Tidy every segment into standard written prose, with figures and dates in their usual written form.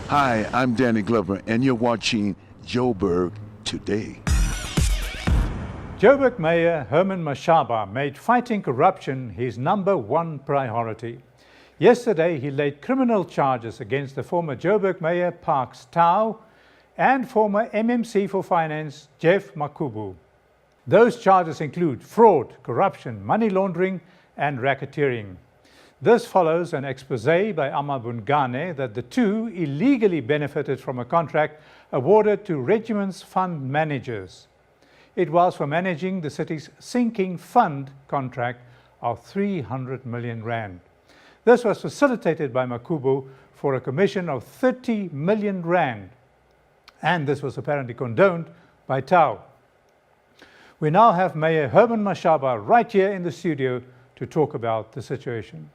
Hi, I'm Danny Glover, and you're watching Joburg Today. Joburg Mayor Herman Mashaba made fighting corruption his #1 priority. Yesterday, he laid criminal charges against the former Joburg Mayor Parks Tau and former MMC for Finance Geoffrey Makhubo. Those charges include fraud, corruption, money laundering, and racketeering. This follows an expose by Amabungane that the two illegally benefited from a contract awarded to Regiment's fund managers. It was for managing the city's sinking fund contract of 300 million rand. This was facilitated by Makhubo for a commission of 30 million rand, and this was apparently condoned by Tau. We now have Mayor Herman Mashaba right here in the studio to talk about the situation.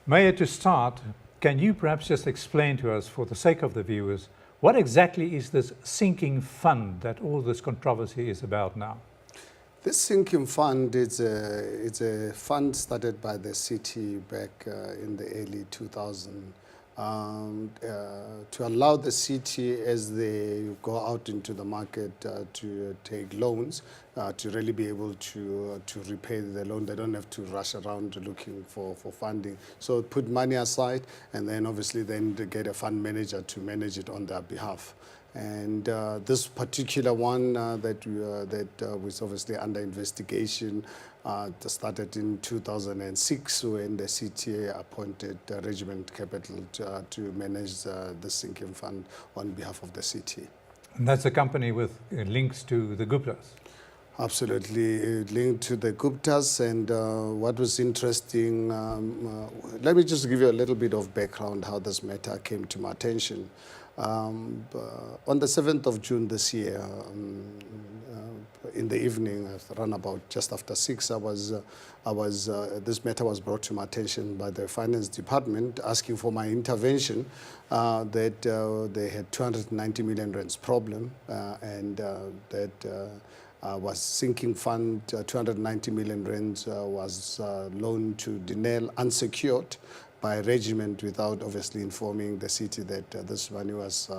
Mayor, to start, can you perhaps just explain to us, for the sake of the viewers, what exactly is this sinking fund that all this controversy is about now? This sinking fund is a fund started by the city back in the early 2000s to allow the city, as they go out into the market to take loans, to really be able to repay the loan. They don't have to rush around looking for funding. So put money aside, and then obviously then to get a fund manager to manage it on their behalf. And this particular one that was obviously under investigation started in 2006 when the city appointed Regiment Capital to manage the sinking fund on behalf of the city. And that's a company with links to the Guptas? Absolutely, linked to the Guptas. And what was interesting, let me just give you a little bit of background how this matter came to my attention. On the 7th of June this year, in the evening, around about just after 6, this matter was brought to my attention by the finance department asking for my intervention, that they had 290 million rands problem, and that was sinking fund, 290 million rands was loaned to Denel unsecured by Regiment without obviously informing the city that this money was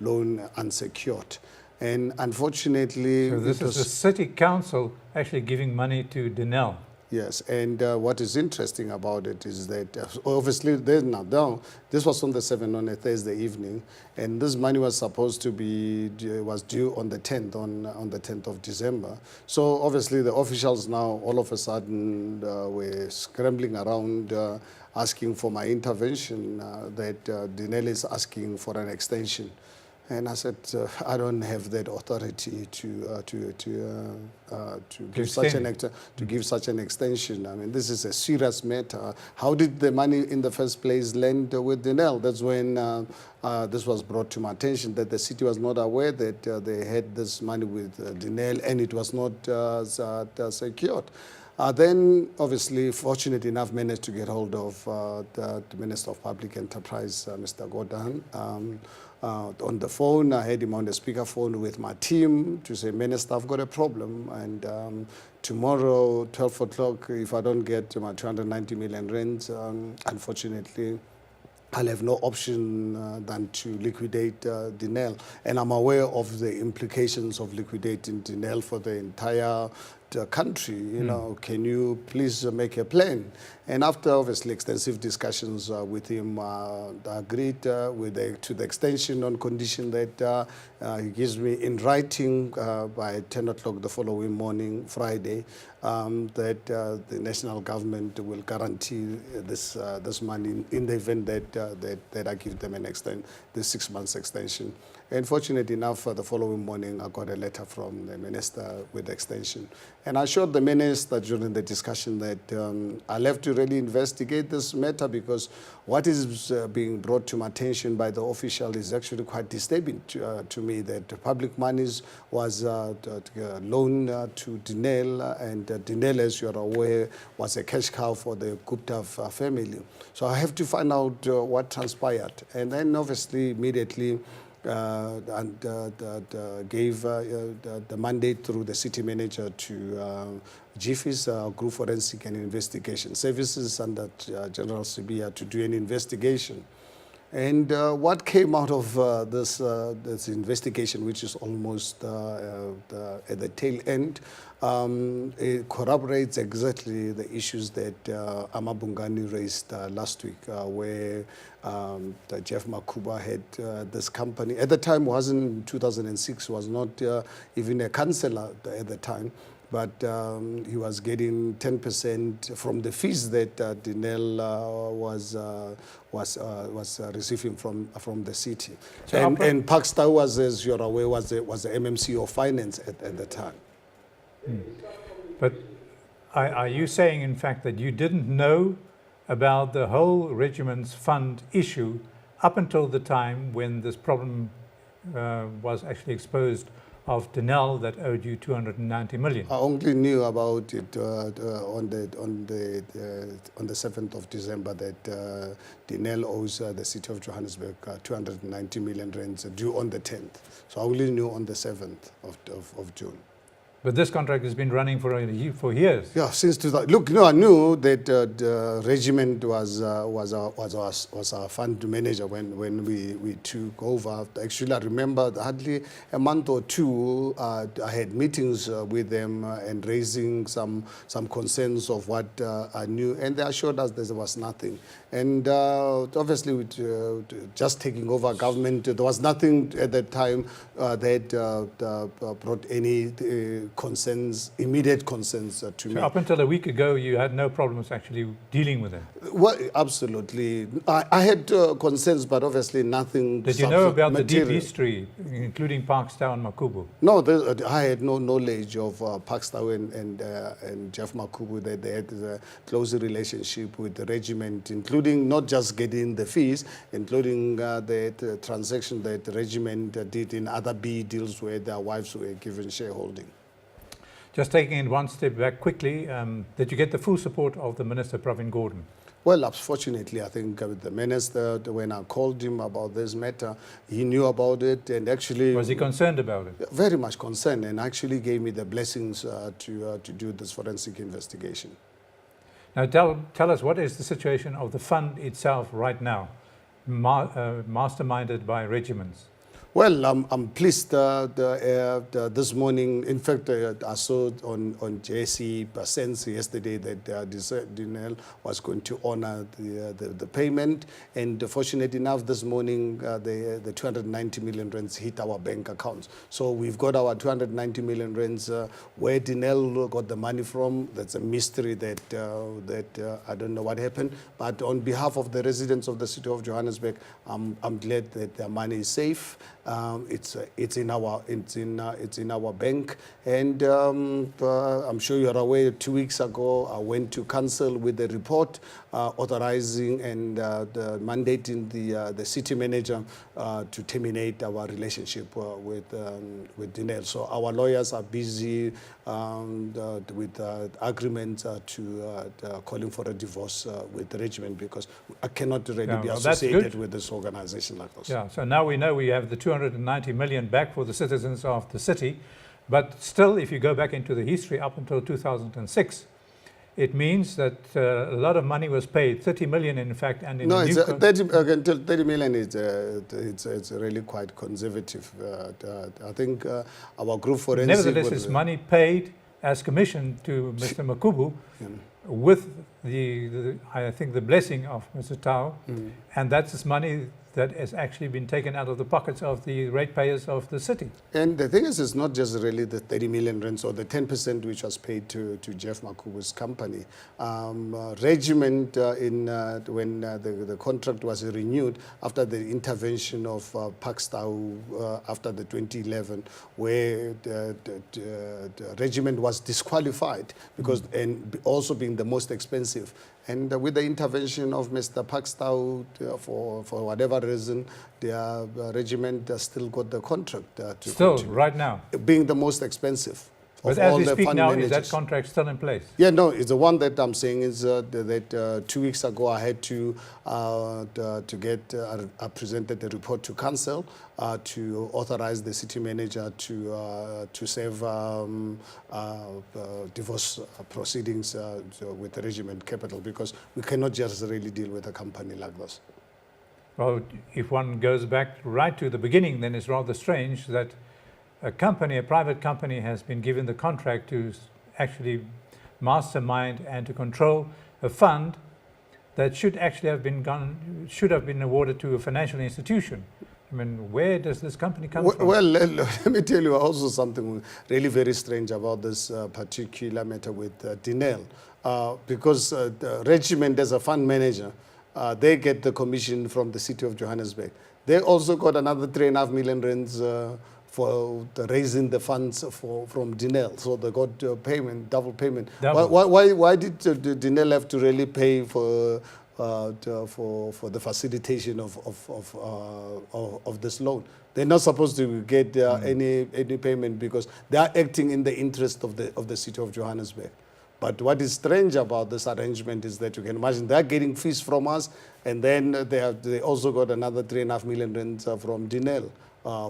loan unsecured. And unfortunately... So this is the city council actually giving money to Denel? Yes, and what is interesting about it is that obviously this was on the 7th, on a Thursday evening, and this money was supposed to be was due on the 10th, on the 10th of December. So obviously the officials now all of a sudden were scrambling around asking for my intervention, that Denel is asking for an extension. And I said, I don't have that authority to give such an extension. I mean, this is a serious matter. How did the money in the first place land with Denel? That's when this was brought to my attention, that the city was not aware that they had this money with Denel and it was not secured. Then, obviously, fortunate enough, managed to get hold of the Minister of Public Enterprise, Mr. Gordhan. On the phone, I had him on the speakerphone with my team to say, Minister, I've got a problem, and tomorrow, 12 o'clock, if I don't get my 290 million rands, unfortunately, I'll have no option than to liquidate Denel. And I'm aware of the implications of liquidating Denel for the entire country. You know, can you please make a plan? And after obviously extensive discussions with him, I agreed to the extension on condition that he gives me in writing by 10 o'clock the following morning, Friday, that the national government will guarantee this money in the event that I give them the 6 months extension. And fortunate enough, the following morning, I got a letter from the minister with the extension. And I assured the minister during the discussion that I'll have to really investigate this matter, because what is being brought to my attention by the official is actually quite disturbing to me, that public monies was loaned to Denel, and Denel, as you're aware, was a cash cow for the Gupta family. So I have to find out what transpired. And then obviously immediately gave the mandate through the city manager to GFIS, Group Forensic and Investigation Services, under General Sibia, to do an investigation. And what came out of this investigation, which is almost at the tail end, it corroborates exactly the issues that Amabungani raised last week, where Geoffrey Makhubo had this company. At the time, wasn't 2006, was not even a councillor at the time. But he was getting 10% from the fees that Dinel was receiving from the city. So and Parkstar was, as you're aware, was the MMC of finance at the time. But are you saying, in fact, that you didn't know about the whole regiment's fund issue up until the time when this problem was actually exposed of Denel that owed you 290 million? I only knew about it on the 7th of December that Denel owes the city of Johannesburg 290 million rands due on the 10th. So I only knew on the 7th of June. But this contract has been running for years. Yeah, since 2000. Look, I knew that the regiment was our fund manager when we took over. Actually, I remember hardly a month or two, I had meetings with them and raising some concerns of what I knew, and they assured us there was nothing. And obviously, with just taking over government, there was nothing at that time that brought any concerns, immediate concerns to me. So up until a week ago, you had no problems actually dealing with them? Well, absolutely. I had concerns, but obviously nothing. Did you know about material. the deep history, including Parkstar and Makhubo? No, I had no knowledge of Parkstar and Geoffrey Makhubo, that they had a close relationship with the regiment, including not just getting the fees, including the transaction that the regiment did in other B deals where their wives were given shareholding. Just taking it one step back quickly, did you get the full support of the Minister, Pravin Gordhan? Well, unfortunately, I think the minister, when I called him about this matter, he knew about it and actually... Was he concerned about it? Very much concerned, and actually gave me the blessings to do this forensic investigation. Now tell us, what is the situation of the fund itself right now, masterminded by regiments? Well, I'm pleased this morning. In fact, I saw on JC Sense yesterday that Dinel was going to honor the payment. And fortunately enough, this morning, the 290 million rands hit our bank accounts. So we've got our 290 million rands. Where Dinel got the money from, that's a mystery that I don't know what happened. But on behalf of the residents of the city of Johannesburg, I'm glad that their money is safe. It's in our bank, and I'm sure you're aware. 2 weeks ago, I went to council with a report authorizing and mandating the city manager to terminate our relationship with Dinel. So our lawyers are busy with agreements to calling for a divorce with the regiment, because I cannot really be associated with this organization like this. Yeah. So now we know we have the 290 million back for the citizens of the city, but still, if you go back into the history up until 2006, it means that a lot of money was paid, 30 million in fact, and in no, the it's 30 million is it's really quite conservative. I think our group forensic... Nevertheless, it's money paid as commission to Mr. Makhubo, with I think the blessing of Mr. Tau, and that's money that has actually been taken out of the pockets of the ratepayers of the city. And the thing is, it's not just really the 30 million rands or the 10% which was paid to Geoffrey Makhubo's company. Regiment, when the contract was renewed after the intervention of Parkstar after the 2011, where the regiment was disqualified because, and also being the most expensive. And with the intervention of Mr. Parkstar, for whatever reason, the regiment still got the contract. Still, right now? Being the most expensive. But as we speak now, is that contract still in place? Yeah, no, it's the one that I'm saying is that 2 weeks ago I had to get, I presented the report to council to authorize the city manager to serve divorce proceedings with the regiment capital, because we cannot just really deal with a company like this. Well, if one goes back right to the beginning, then it's rather strange that a company, a private company, has been given the contract to actually mastermind and to control a fund that should actually have been awarded to a financial institution. I mean, where does this company come from? Well, let me tell you also something really very strange about this particular matter with Dinel. Because the regiment, as a fund manager, they get the commission from the city of Johannesburg. They also got another 3.5 million rands for raising the funds from Dinel. So they got payment, double payment. Double. Why did Dinel have to really pay for the facilitation of this loan? They're not supposed to get any payment because they are acting in the interest of the city of Johannesburg. But what is strange about this arrangement is that you can imagine they're getting fees from us, and then they also got another 3.5 million rands from Dinel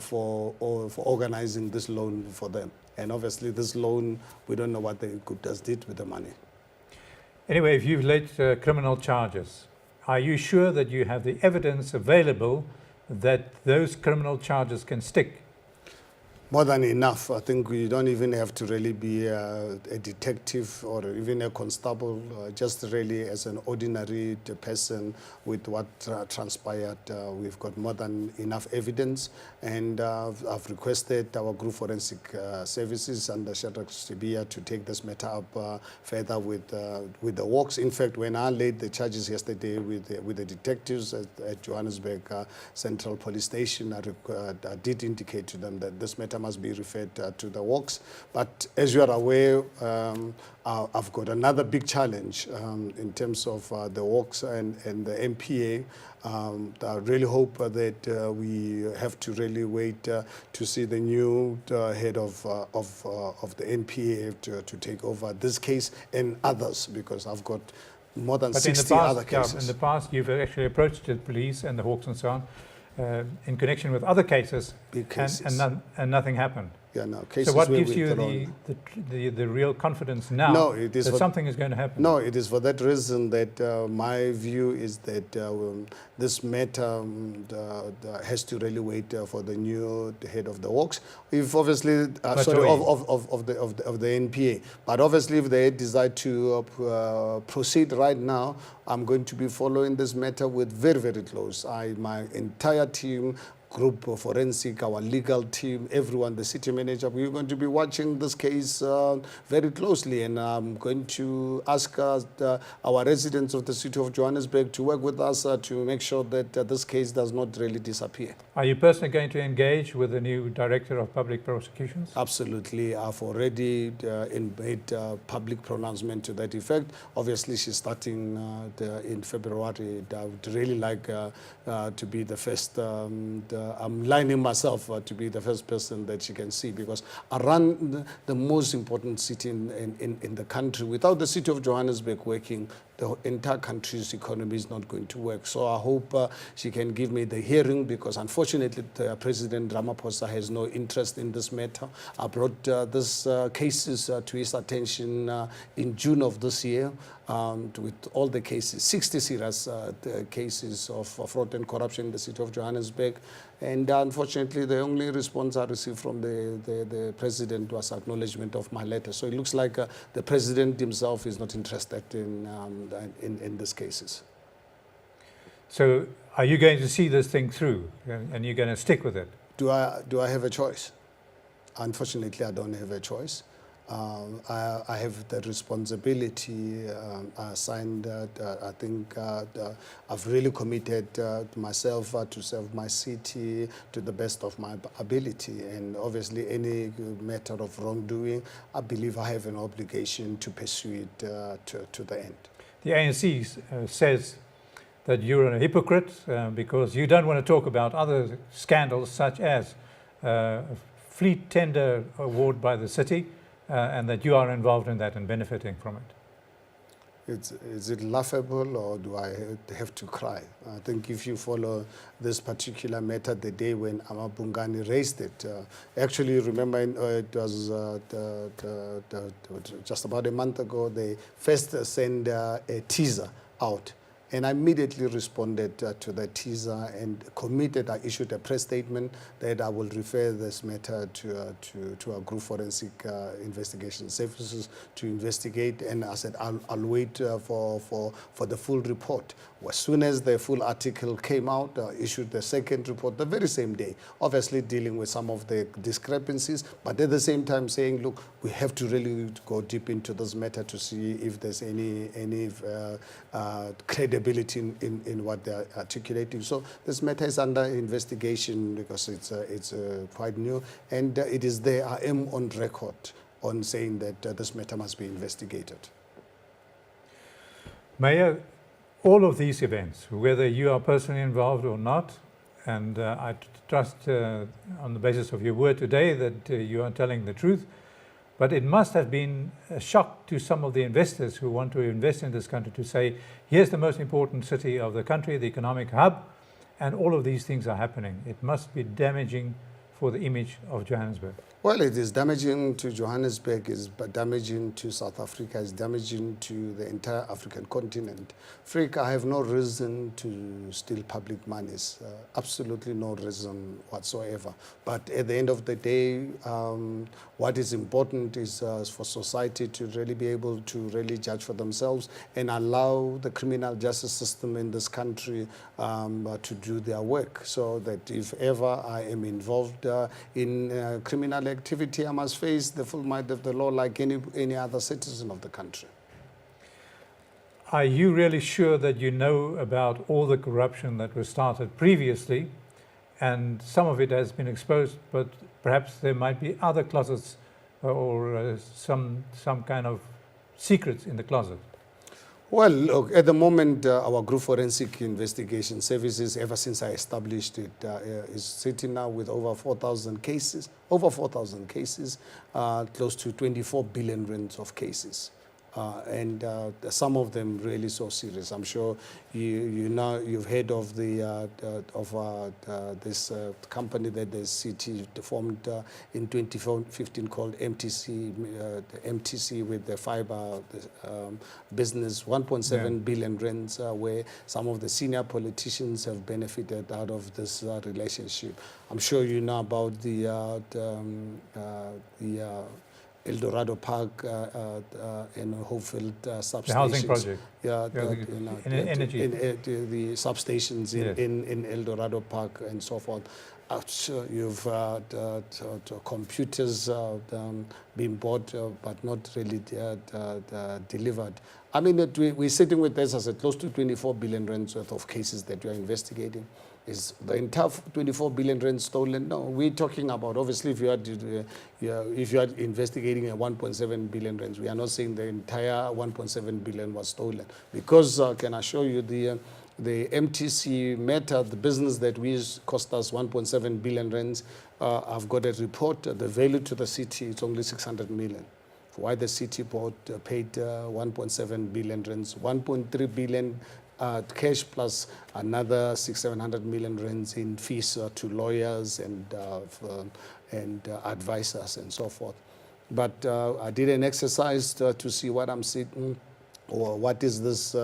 for organizing this loan for them. And obviously this loan, we don't know what they could just did with the money. Anyway, if you've laid criminal charges, are you sure that you have the evidence available that those criminal charges can stick? More than enough. I think you don't even have to really be a detective or even a constable, just really as an ordinary person with what transpired. We've got more than enough evidence, and I've requested our group forensic services under Shadrach Sibia to take this matter up further with the works. In fact, when I laid the charges yesterday with the detectives at Johannesburg Central Police Station, I did indicate to them that this matter must be referred to the works. But as you are aware, I've got another big challenge in terms of the works and the MPA. I really hope that we have to really wait to see the new head of the NPA to take over this case and others, because I've got more than 60 other cases. Yeah, in the past, you've actually approached the police and the Hawks and so on in connection with other cases, Big cases. And nothing happened. Yeah, no, cases so what where gives you the real confidence now that something is going to happen? No, it is for that reason that my view is that this matter has to really wait for the new head of the works. If obviously, of the NPA. But obviously, if they decide to proceed right now, I'm going to be following this matter with very, very close. My entire team, group of forensic, our legal team, everyone, the city manager, we're going to be watching this case very closely, and I'm going to ask our residents of the city of Johannesburg to work with us to make sure that this case does not really disappear. Are you personally going to engage with the new Director of Public Prosecutions? Absolutely. I've already made public pronouncement to that effect. Obviously, she's starting in February. I would really like to be the first I'm lining myself to be the first person that she can see, because I run the most important city in the country. Without the city of Johannesburg working, the entire country's economy is not going to work. So I hope she can give me the hearing, because unfortunately President Ramaphosa has no interest in this matter. I brought these cases to his attention in June of this year, with all the cases, 60 serious cases of fraud and corruption in the city of Johannesburg. And unfortunately, the only response I received from the president was acknowledgement of my letter. So it looks like the president himself is not interested in these cases. So are you going to see this thing through, and you're going to stick with it? Do I have a choice? Unfortunately, I don't have a choice. I have the responsibility. I signed I think I've really committed myself to serve my city to the best of my ability. And obviously, any matter of wrongdoing, I believe I have an obligation to pursue it to the end. The ANC says that you're a hypocrite because you don't want to talk about other scandals, such as fleet tender award by the city, and that you are involved in that and benefiting from it. Is it laughable, or do I have to cry? I think if you follow this particular matter, the day when Amabungani raised it, actually remember it was just about a month ago, they first sent a teaser out. And I immediately responded to the teaser and committed, I issued a press statement that I will refer this matter to our group forensic investigation services to investigate. And I said, I'll wait for the full report. As soon as the full article came out, I issued the second report the very same day, obviously dealing with some of the discrepancies, but at the same time saying, look, we have to really go deep into this matter to see if there's any credibility in what they're articulating. So this matter is under investigation because it's quite new, and it is there. I am on record on saying that this matter must be investigated. Mayor, all of these events, whether you are personally involved or not, and I trust on the basis of your word today that you are telling the truth, but it must have been a shock to some of the investors who want to invest in this country to say, here's the most important city of the country, the economic hub, and all of these things are happening. It must be damaging for the image of Johannesburg. Well, it is damaging to Johannesburg, it's damaging to South Africa, it's damaging to the entire African continent. Freek, I have no reason to steal public monies, absolutely no reason whatsoever. But at the end of the day, what is important is for society to really be able to really judge for themselves and allow the criminal justice system in this country to do their work, so that if ever I am involved in criminal activity, I must face the full might of the law like any other citizen of the country. Are you really sure that you know about all the corruption that was started previously, and some of it has been exposed, but perhaps there might be other closets or some kind of secrets in the closet? Well, look, at the moment, our group forensic investigation services, ever since I established it, is sitting now with over 4,000 cases, close to 24 billion rands of cases. And some of them really so serious. I'm sure you've heard of this company that the city formed in 2015 called MTC with the fiber business, 1.7 billion rands, where some of the senior politicians have benefited out of this relationship. I'm sure you know about the El Dorado Park and Hopefield substations. The housing project. Yeah, energy. The substations in El Dorado Park and so forth. You've computers being bought but not really delivered. I mean, we're sitting with this as close to 24 billion rands worth of cases that we are investigating. Is the entire 24 billion rand stolen? No, we're talking about, obviously, if you are investigating a 1.7 billion rands, we are not saying the entire 1.7 billion was stolen. Because, can I show you the MTC matter, the business that cost us 1.7 billion rands, I've got a report, the value to the city, it's only 600 million. Why the city paid 1.7 billion rands, 1.3 billion cash plus another 600-700 million rands in fees to lawyers and advisors and so forth. But I did an exercise to see what I'm sitting, or what is this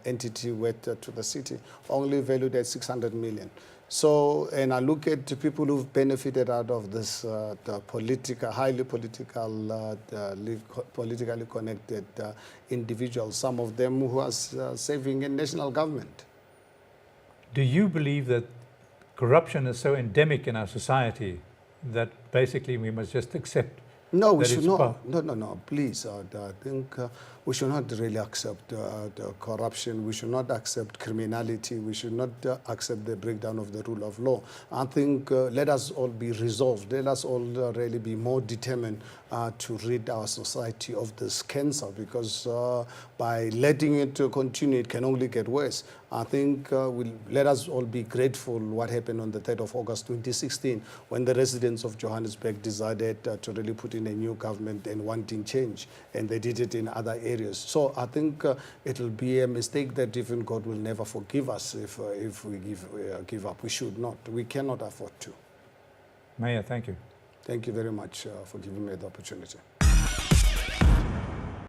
entity worth to the city, only valued at 600 million. So, and I look at the people who've benefited out of this highly politically connected individuals, some of them who are serving in national government. Do you believe that corruption is so endemic in our society that basically we must just accept? No, we should not. No, please. I think we should not really accept corruption. We should not accept criminality. We should not accept the breakdown of the rule of law. I think let us all be resolved. Let us all really be more determined to rid our society of this cancer, because by letting it continue, it can only get worse. I think let us all be grateful what happened on the 3rd of August 2016, when the residents of Johannesburg decided to really put in a new government and wanting change, and they did it in other areas. So I think it will be a mistake that even God will never forgive us if we give up. We should not. We cannot afford to. Mayor, thank you. Thank you very much for giving me the opportunity.